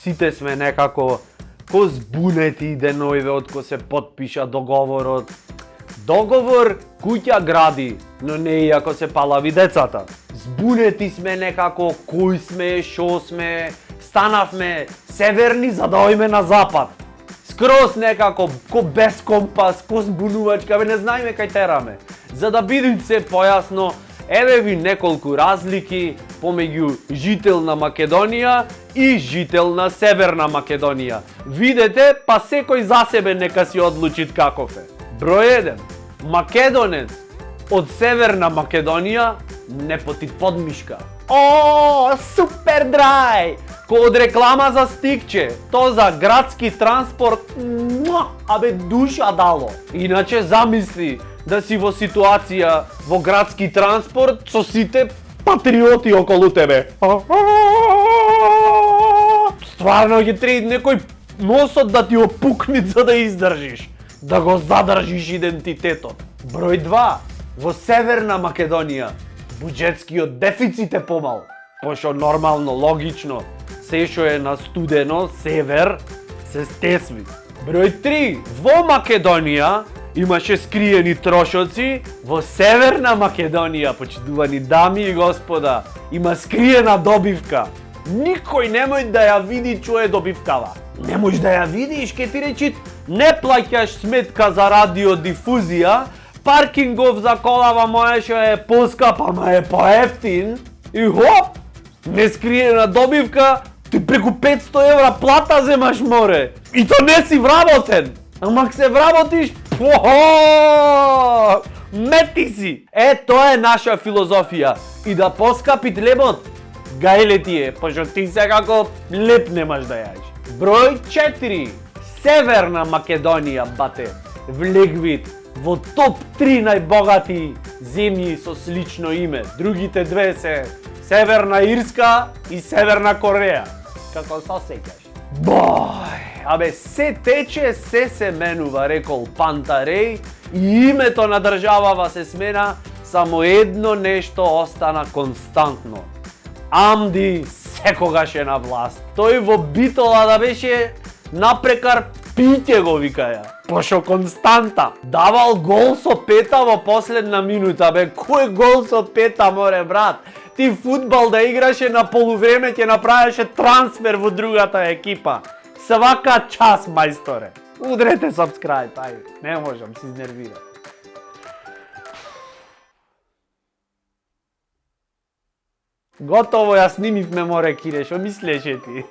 сите сме некако ко збунети деновиве од ко се потпиша договорот. Договор куќа гради, но не и ако се палави децата. Збунети сме некако кој сме, шо сме, станавме северни за да ојме на запад. Скроз некако ко без компас, ко збунувачка, не знаеме кај тераме. За да биде се појасно, еве ви неколку разлики помеѓу жител на Македонија и жител на Северна Македонија. Видете, па секој за себе нека си одлучи каков е. Број 1. Македонец од Северна Македонија не поти подмишка. О, супер драј! Ко од реклама за стикче, то за градски транспорт, абе душа дало. Иначе замисли да си во ситуација во градски транспорт со сите патриоти околу тебе. Стварно ќе треба некој носот да ти опукне за да издржиш, да го задржиш идентитетот. Број 2. Во Северна Македонија буџетскиот дефицит е помал, пошто нормално, логично, се што е на студено, север, се стесви. Број 3. Во Македонија имаше скриени трошоци, во Северна Македонија, почитувани дами и господа, има скриена добивка. Никој немој да ја види што е добивкава. Не можеш да ја видиш, ке ти речи не плаќаш сметка за радиодифузија, паркингов за колава моја што е поскапа, ма е поевтин, и хоп, нескриена добивка, ти преку 500 евра плата земаш, море. И то не си вработен. Ама ако се вработиш, мети си. Е, тоа е наша филозофија. И да поскапи тлебот, гајле ти е, пошто ти секако леп немаш да јаеш. Број 4. Северна Македонија, бате. Влегвит во топ 3 најбогати земји со слично име. Другите две се Северна Ирска и Северна Кореја. Како се осеќаш? Бој, абе се тече, се менува, рекол Пантареј, и името на државава се смена, само едно нешто остана константно. Амди секогаш е на власт. Тој во Битола да беше напрекар пиќе го викаја. Пошо константа. Давал гол со пета во последна минута, бе, кој гол со пета, море, брат? Ти фудбал да играше на полувреме, ќе направеше трансфер во другата екипа. Свака час, мајсторе. Удрете subscribe, ај, не можам, се изнервирам. Готово, ја снимивме, море, Кире, шо мислеше ти?